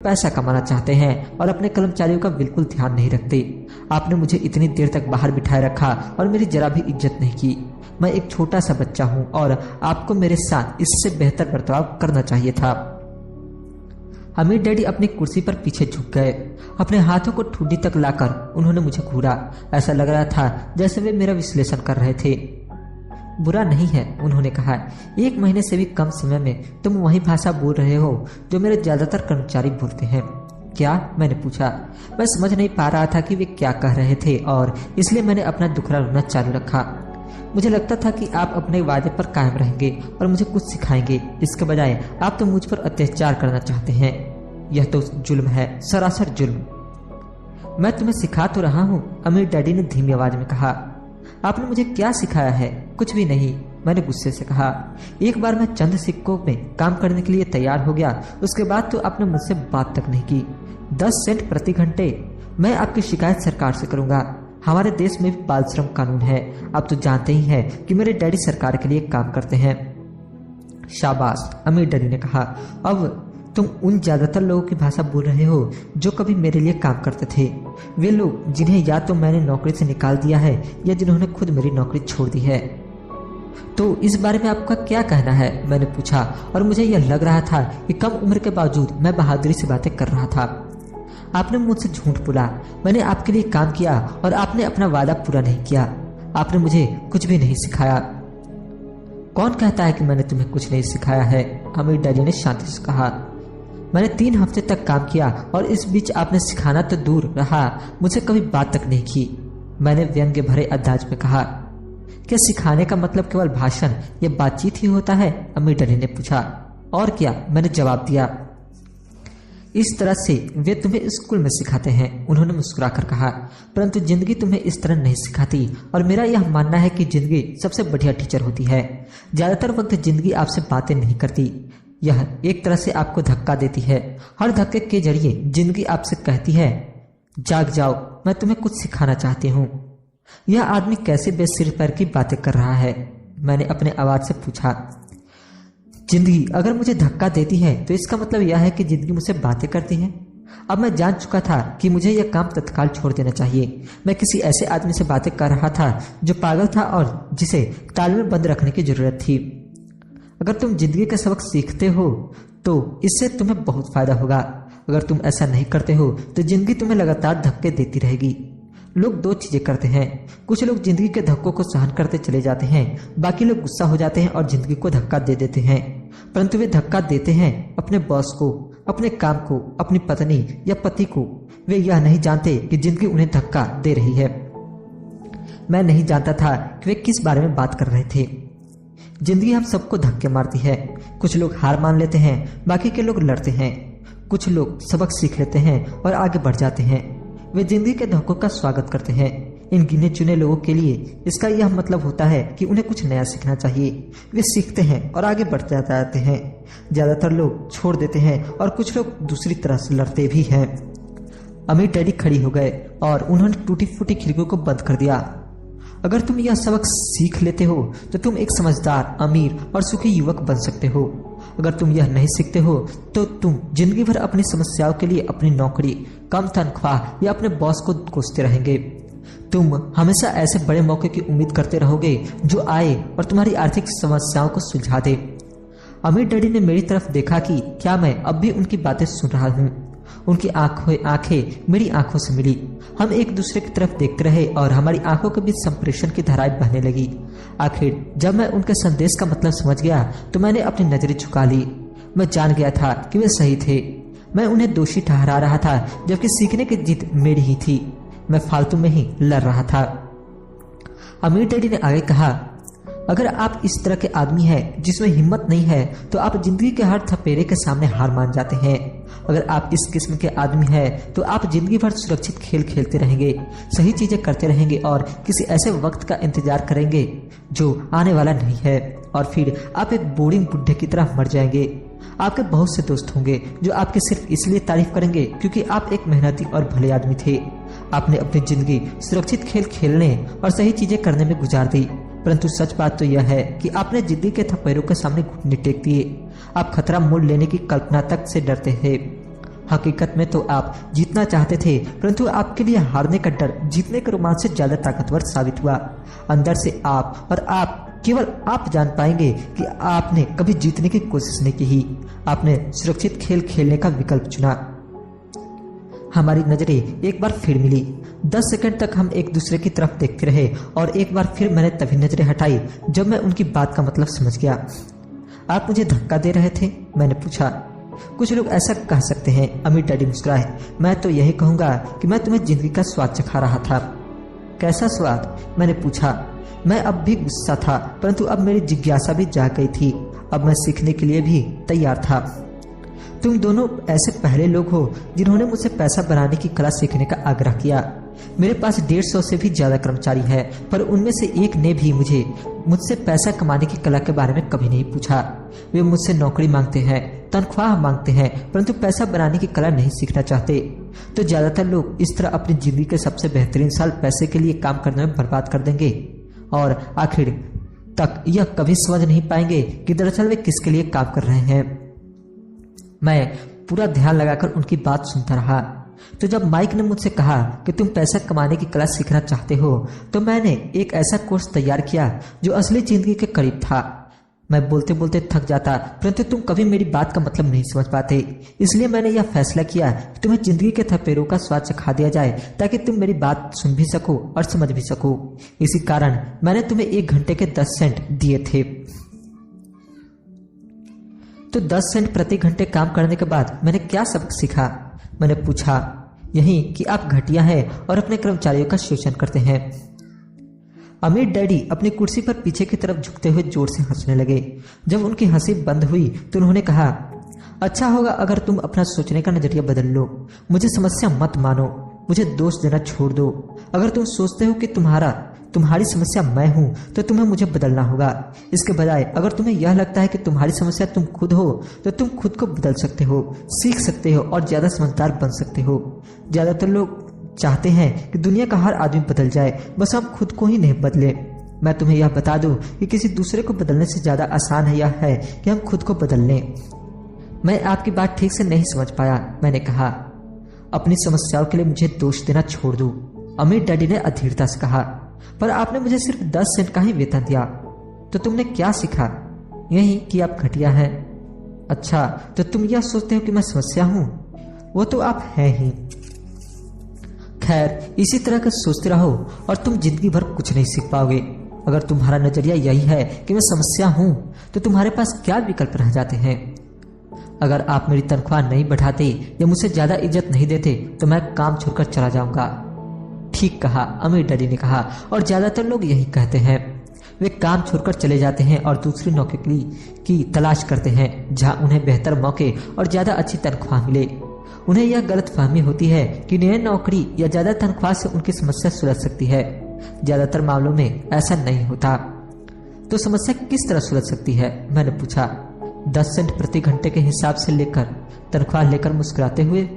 पैसा कमाना चाहते हैं और अपने कर्मचारियों का बिल्कुल ध्यान नहीं रखते। आपने मुझे इतनी देर तक बाहर बिठाए रखा और मेरी जरा भी इज्जत नहीं की। मैं एक छोटा सा बच्चा हूँ और आपको मेरे साथ इससे बेहतर बर्ताव करना चाहिए था। अमीर डैडी अपनी कुर्सी पर पीछे झुक गए। अपने हाथों को ठुड्डी तक लाकर उन्होंने मुझे घूरा। ऐसा लग रहा था जैसे वे मेरा विश्लेषण कर रहे थे। बुरा नहीं है, उन्होंने कहा। 1 महीने से भी कम समय में तुम वही भाषा बोल रहे हो जो मेरे ज्यादातर कर्मचारी बोलते हैं। क्या? मैंने पूछा। मैं समझ नहीं पा रहा था कि वे क्या कह रहे थे और इसलिए मैंने अपना दुखड़ा रोना चालू रखा। मुझे लगता था कि आप अपने वादे पर कायम रहेंगे और मुझे कुछ सिखाएंगे। इसके बजाय आप तो मुझ पर अत्याचार करना चाहते हैं। यह तो जुल्म है, सरासर जुल्म। मैं तुम्हें सिखा तो रहा हूँ, अमीर डैडी ने धीमी आवाज में कहा। आपने मुझे क्या सिखाया है? कुछ भी नहीं, मैंने गुस्से से कहा। एक बार मैं चंद सिक्कों में काम करने के लिए तैयार हो गया, उसके बाद तो आपने मुझसे बात तक नहीं की। 10 सेंट प्रति घंटे। मैं आपकी शिकायत सरकार से करूंगा। हमारे देश में भी बाल श्रम कानून है। आप तो जानते ही हैं कि मेरे डैडी सरकार के लिए काम करते हैं। शाबाश, अमीर डैडी ने कहा। अब तुम उन ज्यादातर लोगों की भाषा बोल रहे हो जो कभी मेरे लिए काम करते थे। वे लोग जिन्हें या तो मैंने नौकरी से निकाल दिया है या जिन्होंने खुद मेरी नौकरी छोड़ दी है। तो इस बारे में आपका क्या कहना है? मैंने पूछा और मुझे यह लग रहा था कि कम उम्र के बावजूद मैं बहादुरी से बातें कर रहा था। आपने मुझसे झूठ बोला। मैंने आपके लिए काम किया और आपने अपना वादा पूरा नहीं किया। आपने मुझे कुछ भी नहीं सिखाया। कौन कहता है कि मैंने तुम्हें कुछ नहीं सिखाया है? अमीर डैडी ने शांति से कहा। मैंने 3 हफ्ते तक काम किया और इस बीच आपने सिखाना तो दूर रहा, मुझे कभी बात तक नहीं की। मैंने व्यंग्य भरे अंदाज में कहा। क्या सिखाने का मतलब केवल भाषण या बातचीत ही होता है? अमीर डैडी ने पूछा। और क्या, मैंने जवाब दिया। इस तरह से वे तुम्हें स्कूल में सिखाते हैं, उन्होंने मुस्कुराकर कहा, परंतु जिंदगी तुम्हें इस तरह नहीं सिखाती। और मेरा यह मानना है कि जिंदगी सबसे बढ़िया टीचर होती है। ज्यादातर वक्त जिंदगी आपसे बातें नहीं करती, यह एक तरह से आपको धक्का देती है। हर धक्के के जरिए जिंदगी आपसे कहती है, जाग जाओ, मैं तुम्हें कुछ सिखाना चाहती हूँ। यह आदमी कैसे बेसिर पैर की बातें कर रहा है? मैंने अपने आवाज से पूछा। जिंदगी अगर मुझे धक्का देती है तो इसका मतलब यह है कि जिंदगी मुझसे बातें करती है। अब मैं जान चुका था कि मुझे यह काम तत्काल छोड़ देना चाहिए। मैं किसी ऐसे आदमी से बातें कर रहा था जो पागल था और जिसे ताल में बंद रखने की जरूरत थी। अगर तुम जिंदगी का सबक सीखते हो तो इससे तुम्हें बहुत फायदा होगा। अगर तुम ऐसा नहीं करते हो तो जिंदगी तुम्हें लगातार धक्के देती रहेगी। लोग 2 चीजें करते हैं। कुछ लोग जिंदगी के धक्कों को सहन करते चले जाते हैं, बाकी लोग गुस्सा हो जाते हैं और जिंदगी को धक्का दे देते हैं। परंतु वे धक्का देते हैं अपने बॉस को, अपने काम को, अपनी पत्नी या पति को। वे यह नहीं जानते कि जिंदगी उन्हें धक्का दे रही है। मैं नहीं जानता था कि वे किस बारे में बात कर रहे थे। जिंदगी हम सबको धक्के मारती है। कुछ लोग हार मान लेते हैं, बाकी के लोग लड़ते हैं। कुछ लोग सबक सीख लेते हैं और आगे बढ़ जाते हैं। वे जिंदगी के धक्कों का स्वागत करते हैं। इन गिने चुने लोगों के लिए इसका यह मतलब होता है कि उन्हें कुछ नया सीखना चाहिए। वे सीखते हैं और आगे बढ़ते जाते हैं। ज्यादातर लोग छोड़ देते हैं और कुछ लोग दूसरी तरह से लड़ते भी हैं। अमीर डैडी खड़ी हो गए और उन्होंने टूटी फूटी खिड़कियों को बंद कर दिया। अगर तुम यह सबक सीख लेते हो तो तुम एक समझदार, अमीर और सुखी युवक बन सकते हो। अगर तुम यह नहीं सीखते हो तो तुम जिंदगी भर अपनी समस्याओं के लिए अपनी नौकरी, कम तनख्वाह या अपने बॉस को कोसते रहेंगे। तुम हमेशा ऐसे बड़े मौके की उम्मीद करते रहोगे जो आए और तुम्हारी आर्थिक समस्याओं को सुलझा दे। अमीर डैडी ने मेरी तरफ देखा कि क्या मैं अब भी उनकी बातें सुन रहा हूँ। उनकी आंखें मेरी आंखों से मिली। हम एक दूसरे की तरफ देखते रहे और हमारी आंखों के बीच संप्रेषण की धाराएं बहने लगी। आखिर जब मैं उनके संदेश का मतलब समझ गया तो मैंने अपनी नजरें झुका ली। मैं जान गया था कि वे सही थे। मैं उन्हें दोषी ठहरा रहा था, जबकि सीखने की जिद मेरी ही थी। मैं फालतू में ही लड़ रहा था। अमीर डैडी ने आगे कहा, अगर आप इस तरह के आदमी हैं जिसमें हिम्मत नहीं है तो आप जिंदगी के हर थपेरे के सामने हार मान जाते हैं। अगर आप इस किस्म के आदमी हैं तो आप जिंदगी भर सुरक्षित खेल खेलते रहेंगे, सही चीजें करते रहेंगे और किसी ऐसे वक्त का इंतजार करेंगे जो आने वाला नहीं है, और फिर आप एक बोरिंग बुढ़े की तरह मर जाएंगे। आपके बहुत से दोस्त होंगे जो आपकी सिर्फ इसलिए तारीफ करेंगे क्योंकि आप एक मेहनती और भले आदमी थे। आपने अपनी जिंदगी सुरक्षित खेल खेलने और सही चीजें करने में गुजार दी, परंतु सच बात तो यह है कि आपने जिंदगी के थपेरों के सामने घुटने टेक दिए। आप खतरा मोल लेने की कल्पना तक से डरते थे। हकीकत में तो आप जीतना चाहते थे, परंतु आपके लिए हारने का डर जीतने के रोमांच से ज्यादा ताकतवर साबित हुआ। अंदर से आप और आप, केवल आप जान पाएंगे कि आपने कभी जीतने की कोशिश नहीं की। आपने सुरक्षित खेल खेलने का विकल्प चुना। हमारी नजरें एक बार फिर मिली। 10 सेकंड तक हम एक दूसरे की तरफ देखते रहे और एक बार फिर मैंने तभी नजरें हटाई जब मैं उनकी बात का मतलब समझ गया। आप मुझे धक्का दे रहे थे? मैंने पूछा। कुछ लोग ऐसा कह सकते हैं, अमीर डैडी मुस्कुराए। मैं तो यही कहूंगा कि मैं तुम्हें जिंदगी का स्वाद चखा रहा था। कैसा स्वाद? मैंने पूछा। मैं अब भी गुस्सा था, परंतु अब मेरी जिज्ञासा भी जाग गई थी। अब मैं सीखने के लिए भी तैयार था। तुम दोनों ऐसे पहले लोग हो जिन्होंने मुझसे पैसा बनाने की कला सीखने का आग्रह किया। मेरे पास 150 से भी ज्यादा कर्मचारी हैं, पर उनमें से एक ने भी मुझसे पैसा कमाने की कला के बारे में कभी नहीं पूछा। वे मुझसे नौकरी मांगते हैं, तनख्वाह मांगते हैं, परंतु पैसा बनाने की कला नहीं सीखना चाहते। तो ज्यादातर लोग इस तरह अपनी जिंदगी के सबसे बेहतरीन साल पैसे के लिए काम करने में बर्बाद कर देंगे और आखिर तक यह कभी समझ नहीं पाएंगे कि दरअसल वे किसके लिए काम कर रहे हैं। मैं पूरा ध्यान लगाकर उनकी बात सुनता रहा। तो जब माइक ने मुझसे कहा कि तुम पैसा कमाने की कला सीखना चाहते हो, तो मैंने एक ऐसा कोर्स तैयार किया जो असली जिंदगी के करीब था। मैं बोलते बोलते थक जाता, परंतु तुम कभी मेरी बात का मतलब नहीं समझ पाते। इसलिए मैंने यह फैसला किया कि तुम्हें जिंदगी के थपेड़ों का स्वाद चखा दिया जाए, ताकि तुम मेरी बात सुन भी सको और समझ भी सको। इसी कारण मैंने तुम्हें 1 घंटे के 10 सेंट दिए थे। तो 10 सेंट प्रति घंटे काम करने के बाद मैंने क्या सबक सीखा? मैंने पूछा। यही कि आप घटिया हैं और अपने कर्मचारियों का शोषण करते हैं। अमीर डैडी अपनी कुर्सी पर पीछे की तरफ झुकते हुए जोर से हंसने लगे। जब उनकी हंसी बंद हुई तो उन्होंने कहा, अच्छा होगा अगर तुम अपना सोचने का नजरिया बदल लो। मुझे समस्या मत मानो, मुझे दोष देना छोड़ दो। अगर तुम सोचते हो कि तुम्हारी समस्या मैं हूं, तो तुम्हें मुझे बदलना होगा। इसके बजाय अगर तुम्हें यह लगता है कि तुम्हारी समस्या तुम खुद हो, तो तुम खुद को बदल सकते हो, सीख सकते हो और ज्यादा समझदार बन सकते हो। ज्यादातर लोग चाहते हैं कि दुनिया का हर आदमी बदल जाए, बस हम खुद को ही नहीं बदले। मैं तुम्हें यह बता दूं कि किसी दूसरे को बदलने से ज्यादा आसान है यह है कि हम खुद को बदल लें। मैं आपकी बात ठीक से नहीं समझ पाया, मैंने कहा। अपनी समस्याओं के लिए मुझे दोष देना छोड़ दो, अमीर डैडी ने अधीरता से कहा। पर आपने मुझे सिर्फ 10 सेंट का ही वेतन दिया, तो तुमने क्या सीखा? यही कि आप घटिया हैं। अच्छा, तो तुम यह सोचते हो कि मैं समस्या हूं? वो तो आप हैं ही। खैर, इसी तरह का सोचते रहो और तुम जिंदगी भर कुछ नहीं सीख पाओगे। अगर तुम्हारा नजरिया यही है कि मैं समस्या हूं, तो तुम्हारे पास क्या विकल्प रह जाते हैं? अगर आप मेरी तनख्वाह नहीं बढ़ाते या मुझसे ज्यादा इज्जत नहीं देते, तो मैं काम छोड़कर चला जाऊंगा। ठीक कहा, अमीर डैडी ने कहा, और ज्यादातर लोग यही कहते हैं। वे काम छोड़कर चले जाते हैं और दूसरी नौकरी की तलाश करते हैं जहां उन्हें बेहतर मौके और ज्यादा अच्छी तनख्वाह मिले। उन्हें यह गलतफहमी होती है कि नई नौकरी या ज्यादा तनख्वाह से उनकी समस्या सुलझ सकती है। ज्यादातर मामलों में ऐसा नहीं होता। तो समस्या किस तरह सुलझ सकती है? मैंने पूछा। 10 सेंट प्रति घंटे के हिसाब से लेकर तनख्वाह लेकर मुस्कुराते हुए।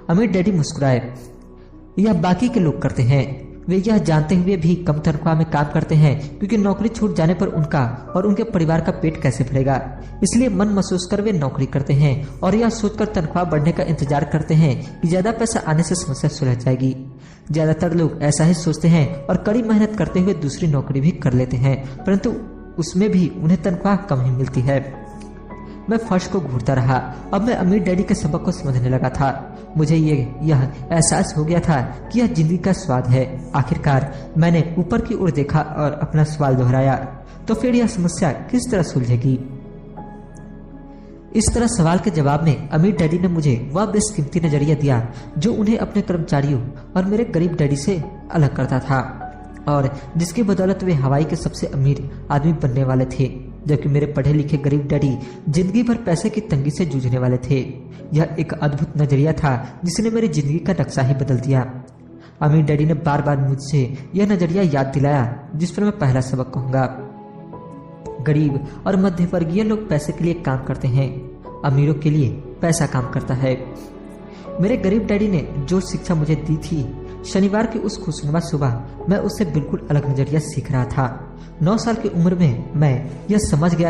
अमीर डैडी मुस्कुराए। यह बाकी के लोग करते हैं। वे यह जानते हुए भी कम तनख्वाह में काम करते हैं क्योंकि नौकरी छूट जाने पर उनका और उनके परिवार का पेट कैसे भरेगा। इसलिए मन महसूस कर वे नौकरी करते हैं और यह सोचकर तनख्वाह बढ़ने का इंतजार करते हैं कि ज्यादा पैसा आने से समस्या सुलझ जाएगी। ज्यादातर लोग ऐसा ही सोचते हैं और कड़ी मेहनत करते हुए दूसरी नौकरी भी कर लेते हैं, परंतु उसमें भी उन्हें तनख्वाह कम ही मिलती है। मैं फर्श को घूरता रहा। अब मैं अमीर डैडी के सबक को समझने लगा था। मुझे यह एहसास हो गया था कि यह जिंदगी का स्वाद है। आखिरकार मैंने ऊपर की ओर देखा और अपना सवाल दोहराया, तो फिर यह समस्या किस तरह सुलझेगी? इस तरह सवाल के जवाब में अमीर डैडी ने मुझे वह बेशकीमती नजरिया दिया जो उन्हें अपने कर्मचारियों और मेरे गरीब डैडी से अलग करता था, और जिसकी बदौलत वे हवाई के सबसे अमीर आदमी बनने वाले थे, जबकि मेरे पढ़े लिखे गरीब डैडी जिंदगी भर पैसे की तंगी से जूझने वाले थे। यह एक अद्भुत नजरिया था जिसने मेरी जिंदगी का नक्शा ही बदल दिया। अमीर डैडी ने बार बार मुझसे यह नजरिया याद दिलाया जिस पर मैं पहला सबक कहूंगा। गरीब और मध्य वर्गीय लोग पैसे के लिए काम करते हैं, अमीरों के लिए पैसा काम करता है। मेरे गरीब डैडी ने जो शिक्षा मुझे दी थी, शनिवार की उस खुशनुमा सुबह मैं उससे बिल्कुल अलग नजरिया सीख रहा था। 9 साल की उम्र में मैं यह समझ गया था